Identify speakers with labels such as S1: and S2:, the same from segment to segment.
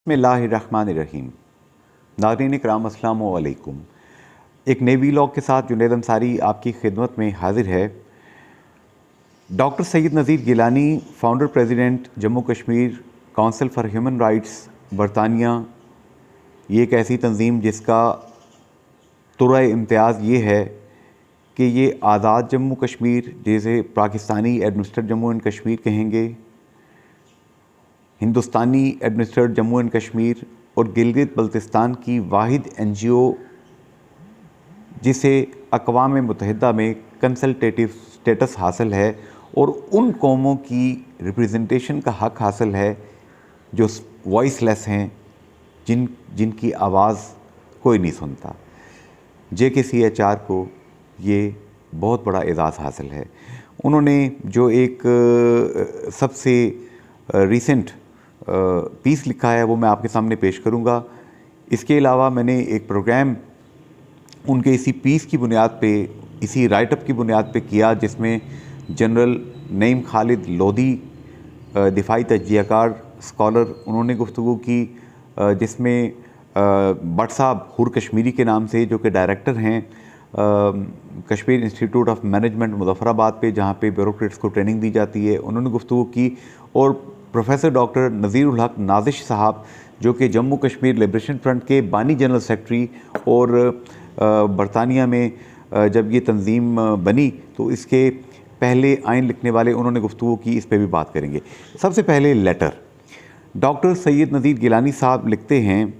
S1: बिस्मिल्लाहिर्रहमानिर्रहीम। नाज़रीन इकराम अस्सलामु अलैकुम। एक नए वीलॉग के साथ जुनैद अंसारी आपकी खिदमत में हाजिर है। Doctor Syed Nazir Gilani, founder president Jammu Kashmir council for human rights बरतानिया, ये एक ऐसी तंजीम जिसका तुरा इम्तियाज़ ये है कि ये आज़ाद जम्मू कश्मीर, जिसे पाकिस्तानी एडमिनिस्ट्रेटेड जम्मू एंड कश्मीर कहेंगे, हिंदुस्तानी एडमिनिस्ट्रेटेड जम्मू एंड कश्मीर और गिलगित बल्तिस्तान की वाहिद NGO जिसे अक़वाम मुत्तहिदा में कंसल्टेटिव स्टेटस हासिल है और उन कौमों की रिप्रेजेंटेशन का हक़ हासिल है जो वॉइसलेस हैं, जिनकी आवाज़ कोई नहीं सुनता। JKCHR को ये बहुत बड़ा एज़ाज़ हासिल है। उन्होंने जो एक सबसे रीसेंट पीस लिखा है वो मैं आपके सामने पेश करूँगा। इसके अलावा मैंने एक प्रोग्राम उनके इसी पीस की बुनियाद पे, इसी राइटअप की बुनियाद पे किया, जिसमें जनरल नईम खालिद लोधी, दिफाई तजज़ियाकार स्कॉलर, उन्होंने गुफ्तगू की, जिसमें भट्ट साहब हुर कश्मीरी के नाम से, जो कि डायरेक्टर हैं Kashmir institute of management Muzaffarabad पे, जहाँ पे ब्यूरोक्रेट्स को ट्रेनिंग दी जाती है, उन्होंने गुफ्तगू की। और प्रोफेसर डॉक्टर नज़ीरुल हक नाज़िश साहब, जो कि जम्मू कश्मीर लिबरेशन फ्रंट के बानी जनरल सेक्रेटरी, और बरतानिया में जब ये तंजीम बनी तो इसके पहले आइन लिखने वाले, उन्होंने गुफ्तगू की। इस पर भी बात करेंगे। सबसे पहले लेटर। डॉक्टर सैयद नज़ीर गिलानी साहब लिखते हैं,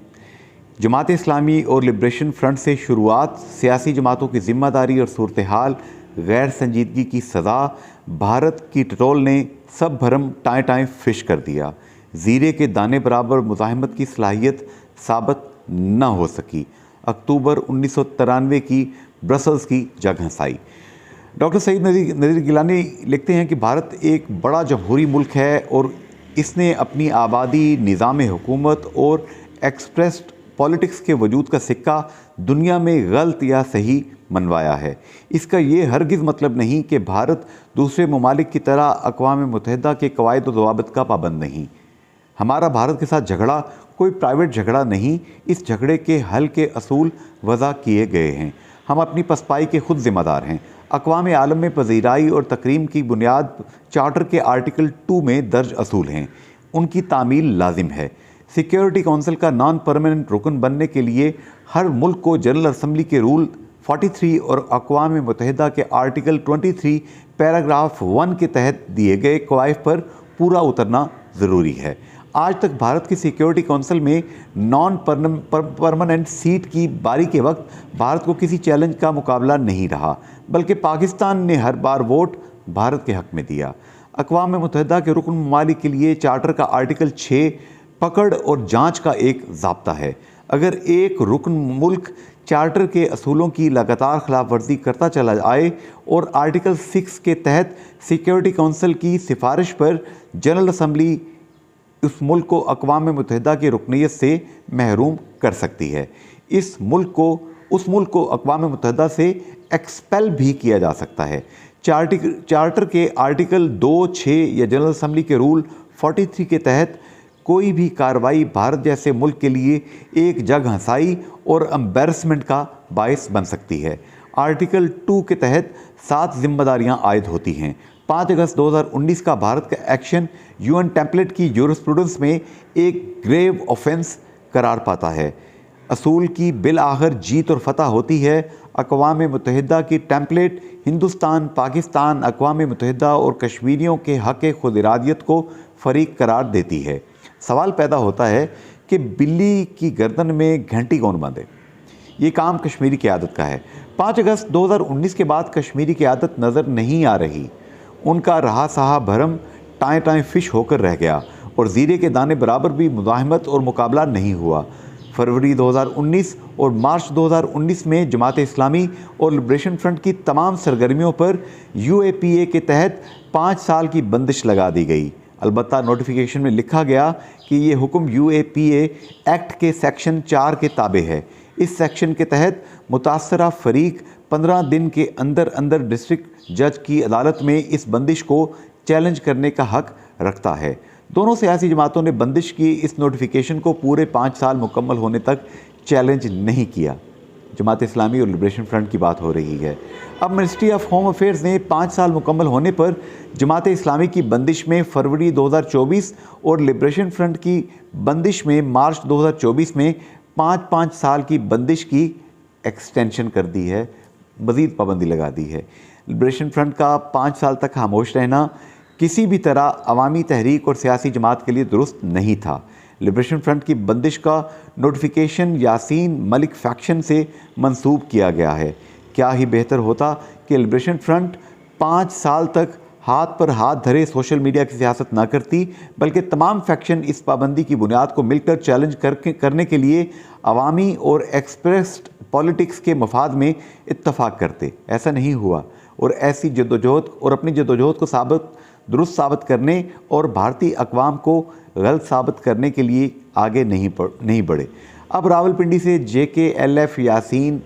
S1: जमात इस्लामी और लिबरेशन फ्रंट से शुरुआत, सियासी जमातों की ज़िम्मेदारी और सूरत हाल, गैर संजीदगी की सज़ा, भारत की टटोल ने सब भरम टाएँ टाएँ फिश कर दिया, ज़ीरे के दाने बराबर मुज़ाहमत की सलाहियत साबित न हो सकी, अक्टूबर 1993 की ब्रसल्स की जग हंसाई। डॉक्टर सैयद नज़ीर गिलानी लिखते हैं कि भारत एक बड़ा जमहूरी मुल्क है और इसने अपनी आबादी, निज़ाम हुकूमत और एक्सप्रेस्ड पॉलिटिक्स के वजूद का सिक्का दुनिया में गलत या सही मनवाया है। इसका ये हरगिज़ मतलब नहीं कि भारत दूसरे ममालिक की तरह अक़वाम मुत्तहिदा के कवायद व ज़वाबित का पाबंद नहीं। हमारा भारत के साथ झगड़ा कोई प्राइवेट झगड़ा नहीं, इस झगड़े के हल के असूल वज़ा किए गए हैं। हम अपनी पसपाई के खुद ज़िम्मेदार हैं। अक़वाम आलम में पज़ीराई और तकरीम की बुनियाद चार्टर के आर्टिकल 2 में दर्ज असूल हैं, उनकी तामील लाजिम है। सिक्योरिटी काउंसिल का नॉन परमानेंट रुकन बनने के लिए हर मुल्क को जनरल असम्बली के रूल 43 और अक़वाम मुत्तहिदा के आर्टिकल 23 पैराग्राफ 1 के तहत दिए गए कवायद पर पूरा उतरना ज़रूरी है। आज तक भारत की सिक्योरिटी काउंसिल में नॉन परमानेंट सीट की बारी के वक्त भारत को किसी चैलेंज का मुकाबला नहीं रहा, बल्कि पाकिस्तान ने हर बार वोट भारत के हक़ में दिया। अक़वाम मुत्तहिदा के रुकन ममालिक के लिए चार्टर का आर्टिकल 6 पकड़ और जांच का एक ज़ाब्ता है। अगर एक रुकन मुल्क चार्टर के असूलों की लगातार खिलाफ वर्जी करता चला आए और आर्टिकल 6 के तहत सिक्योरिटी काउंसिल की सिफारिश पर जनरल असम्बली उस मुल्क को अक़वाम मुत्तहिदा की रुकनीत से महरूम कर सकती है, उस मुल्क को अक़वाम मुत्तहिदा से एक्सपेल भी किया जा सकता है। चार्टर के आर्टिकल 2, 6 या जनरल असम्बली के रूल 43 के तहत कोई भी कार्रवाई भारत जैसे मुल्क के लिए एक जग हंसाई और एम्बैरसमेंट का बायस बन सकती है। आर्टिकल 2 के तहत 7 जिम्मेदारियां आयद होती हैं। 5 अगस्त 2019 का भारत का एक्शन UN टेम्पलेट की यूरिस्प्रूडेंस में एक ग्रेव ऑफेंस करार पाता है। असूल की बिल आखिर जीत और फतह होती है। अक़वाम मुत्तहिदा की टेम्पलेट हिंदुस्तान, पाकिस्तान, अक़वाम मुत्तहिदा और कश्मीरियों के हक़ खुद इरादियत को फरीक करार देती है। सवाल पैदा होता है कि बिल्ली की गर्दन में घंटी कौन बांधे? ये काम कश्मीरी क़यादत का है। 5 अगस्त 2019 के बाद कश्मीरी क़यादत नज़र नहीं आ रही। उनका रहा सहा भरम टाएँ टाएँ फिश होकर रह गया और ज़ीरे के दाने बराबर भी मुज़ाहमत और मुकाबला नहीं हुआ। फरवरी 2019 और मार्च 2019 में जमात इस्लामी और लिबरेशन फ्रंट की तमाम सरगर्मियों पर UAPA के तहत 5 साल की बंदिश लगा दी गई। अलबत्ता नोटिफिकेशन में लिखा गया कि ये हुक्म UAPA एक्ट के सेक्शन 4 के ताबे है। इस सेक्शन के तहत मुतासरा फरीक 15 दिन के अंदर अंदर डिस्ट्रिक्ट जज की अदालत में इस बंदिश को चैलेंज करने का हक रखता है। दोनों सियासी जमातों ने बंदिश की इस नोटिफिकेशन को पूरे 5 साल मुकम्मल होने तक चैलेंज नहीं किया। जमात इस्लामी और लिबरेशन फ्रंट की बात हो रही है। अब मिनिस्ट्री ऑफ होम अफेयर्स ने 5 साल मुकम्मल होने पर जमात इस्लामी की बंदिश में फरवरी 2024 और लिबरेशन फ्रंट की बंदिश में मार्च 2024 में 5-5 साल की बंदिश की एक्सटेंशन कर दी है, मज़ीद पाबंदी लगा दी है। लिबरेशन फ्रंट का 5 साल तक खामोश रहना किसी भी तरह अवामी तहरीक और सियासी जमात के लिए दुरुस्त नहीं था। लिबरेशन फ्रंट की बंदिश का नोटिफिकेशन यासीन मलिक फैक्शन से मंसूब किया गया है। क्या ही बेहतर होता कि लिबरेशन फ्रंट 5 साल तक हाथ पर हाथ धरे सोशल मीडिया की सियासत ना करती, बल्कि तमाम फैक्शन इस पाबंदी की बुनियाद को मिलकर चैलेंज करने के लिए अवामी और एक्सप्रेस्ड पॉलिटिक्स के मफाद में इत्तफाक करते। ऐसा नहीं हुआ और ऐसी जद्दोजहद और अपनी जद्दोजहद को दुरुस्त साबित करने और भारतीय अक़वाम को गलत साबित करने के लिए आगे नहीं बढ़े। अब रावलपिंडी से JKLF यासीन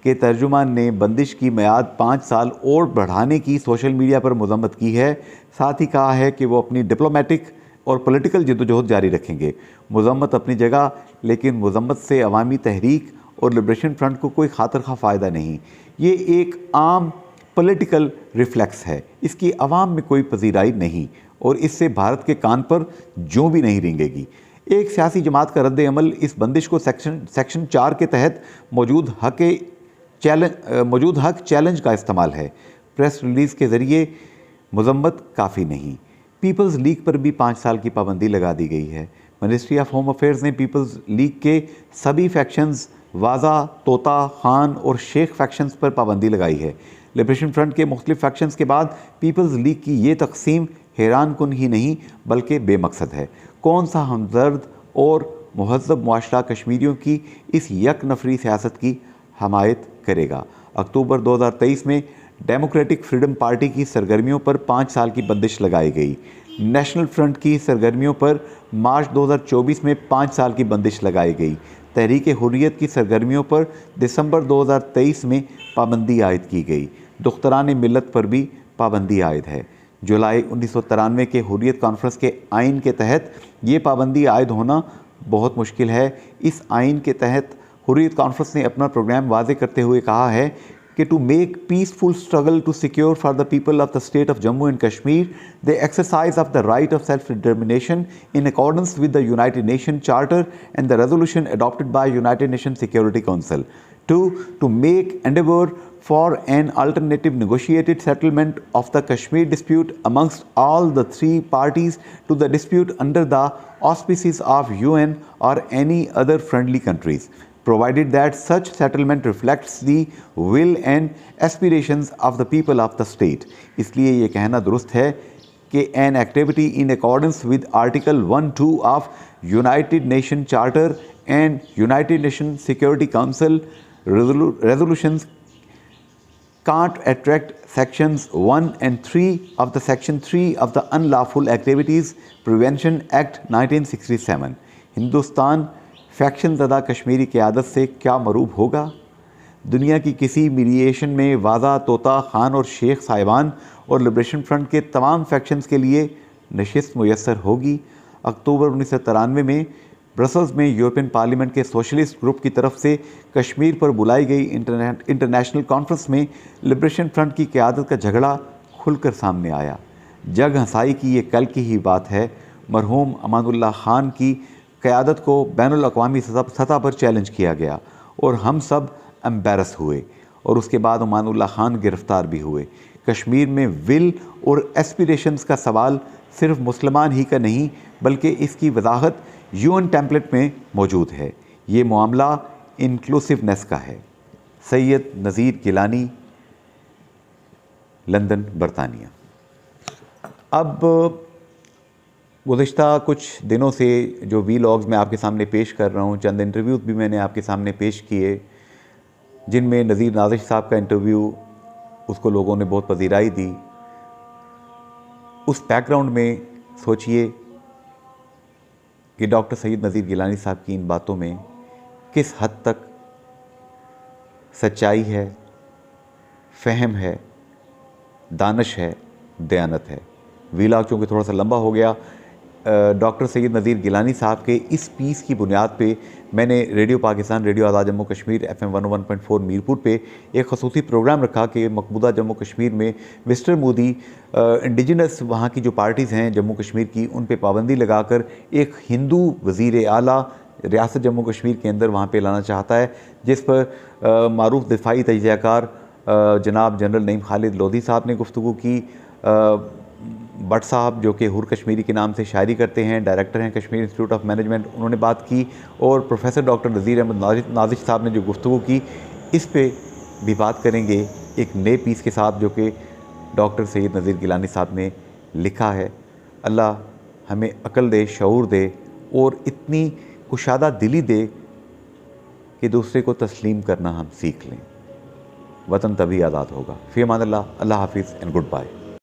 S1: के तर्जुमान ने बंदिश की मियाद 5 साल और बढ़ाने की सोशल मीडिया पर मज़म्मत की है। साथ ही कहा है कि वो अपनी डिप्लोमेटिक और पॉलिटिकल जद्दोजहद जारी रखेंगे। मज़म्मत अपनी जगह, लेकिन मज़म्मत से अवामी तहरीक और लिबरेशन फ्रंट को कोई खातिर खा फ़ायदा नहीं। ये एक आम पॉलिटिकल रिफ्लेक्स है, इसकी अवाम में कोई पजीराई नहीं और इससे भारत के कान पर जूं भी नहीं रेंगेगी। एक सियासी जमात का रद्द अमल इस बंदिश को सेक्शन 4 के तहत मौजूद हक चैलेंज का इस्तेमाल है। प्रेस रिलीज़ के ज़रिए मज़म्मत काफ़ी नहीं। पीपल्स लीग पर भी 5 साल की पाबंदी लगा दी गई है। मिनिस्ट्री ऑफ होम अफेयर्स ने पीपल्स लीग के सभी फैक्शंस वाजा, तोता, खान और शेख फैक्शंस पर पाबंदी लगाई है। लिबरेशन फ्रंट के मुख्तलिफ फैक्शंस के बाद पीपल्स लीग की ये तकसीम हैरान कुन ही नहीं बल्कि बेमकसद है। कौन सा हमदर्द और महज़ब मुआशरा कश्मीरियों की इस यक नफरी सियासत की हमायत करेगा? अक्टूबर 2023 में डेमोक्रेटिक फ्रीडम पार्टी की सरगर्मियों पर 5 साल की बंदिश लगाई गई। नेशनल फ्रंट की सरगर्मियों पर मार्च 2024 में 5 साल की बंदिश लगाई गई। तहरीक हुर्रियत की सरगर्मियों पर दिसंबर 2023 में पाबंदी आयद की गई। दुख्तरान मिल्लत पर भी पाबंदी आयद है। जुलाई 1993 के हुर्रियत कॉन्फ्रेंस के आइन के तहत ये पाबंदी आयद होना बहुत मुश्किल है। इस आइन के तहत हुर्रियत कॉन्फ्रेंस ने अपना प्रोग्राम वाज़े करते हुए कहा है कि to make peaceful struggle to secure for the people of the state of Jammu and Kashmir the exercise of the right of self determination in accordance with the united nation charter and the resolution adopted by united nation security council to make endeavor for an alternative negotiated settlement of the Kashmir dispute amongst all the 3 parties to the dispute under the auspices of UN or any other friendly countries, provided that such settlement reflects the will and aspirations of the people of the state. इसलिए ये कहना दुरुस्त है कि an activity in accordance with Article 1(2) of United Nation Charter and United Nations Security Council resolutions can't attract sections 1 and 3 of the section 3 of the Unlawful Activities Prevention Act 1967. Hindustan faction ज़दा कश्मीरी क़यादत से क्या मरूब होगा? दुनिया की किसी मीडिएशन में वाजा, तोता, खान और शेख साहिबान और लिबरेशन फ्रंट के तमाम फैक्शंस के लिए नशिस्त मुयस्सर होगी? अक्टूबर 1993 में ब्रसल्स में यूरोपियन पार्लियामेंट के सोशलिस्ट ग्रुप की तरफ से कश्मीर पर बुलाई गई इंटरनेशनल कॉन्फ्रेंस में लिबरेशन फ्रंट की क़यादत का झगड़ा खुलकर सामने आया। जग हंसाई की ये कल की ही बात है। मरहूम अमानुल्लाह खान की क़यादत को बैनुल अक़वामी सतह पर चैलेंज किया गया और हम सब एम्बेरस हुए और उसके बाद अमानुल्लाह खान गिरफ़्तार भी हुए। कश्मीर में विल और एस्पिरेशंस का सवाल सिर्फ मुसलमान ही का नहीं बल्कि इसकी वजाहत UN टेम्पलेट में मौजूद है। ये मामला इंक्लूसिवनेस का है। सैयद नज़ीर गिलानी, लंदन, बरतानिया। अब गुज़िश्ता कुछ दिनों से जो वीलॉग्स मैं आपके सामने पेश कर रहा हूँ, चंद इंटरव्यूज़ भी मैंने आपके सामने पेश किए जिनमें नज़ीर नाज़िश साहब का इंटरव्यू उसको लोगों ने बहुत पजीराई दी। उस बैकग्राउंड में सोचिए कि डॉक्टर सैयद नज़ीर गिलानी साहब की इन बातों में किस हद तक सच्चाई है, फ़हम है, दानिश है, दयानत है। वीलॉग चूँकि थोड़ा सा लंबा हो गया डॉक्टर सैयद नज़ीर गिलानी साहब के इस पीस की बुनियाद पे मैंने रेडियो पाकिस्तान, रेडियो आज़ाद जम्मू कश्मीर FM 101.4 मीरपुर पे एक खसूसी प्रोग्राम रखा कि मकबूदा जम्मू कश्मीर में मिस्टर मोदी इंडिजिनस वहाँ की जो पार्टीज़ हैं जम्मू कश्मीर की, उन पे पाबंदी लगाकर एक हिंदू वज़ीर आला रियासत जम्मू कश्मीर के अंदर वहाँ पे लाना चाहता है, जिस पर मारूफ दिफाई तजियाकार जनाब जनरल नईम खालिद लोधी साहब ने गुफ्तगू की। भट्ट साहब जो कि हुर कश्मीरी के नाम से शायरी करते हैं, डायरेक्टर हैं कश्मीर इंस्टीट्यूट ऑफ मैनेजमेंट, उन्होंने बात की। और प्रोफेसर डॉक्टर नज़ीर अहमद नाजिश साहब ने जो गुफ्तगू की, इस पे भी बात करेंगे एक नए पीस के साथ जो कि डॉक्टर सैयद नज़ीर गिलानी साहब ने लिखा है। अल्लाह हमें अक्ल दे, शऊर दे और इतनी कुशादा दिली दे कि दूसरे को तस्लीम करना हम सीख लें। वतन तभी आज़ाद होगा। फ़ी अमान अल्लाह, अल्लाह हाफिज़ एंड गुड बाय।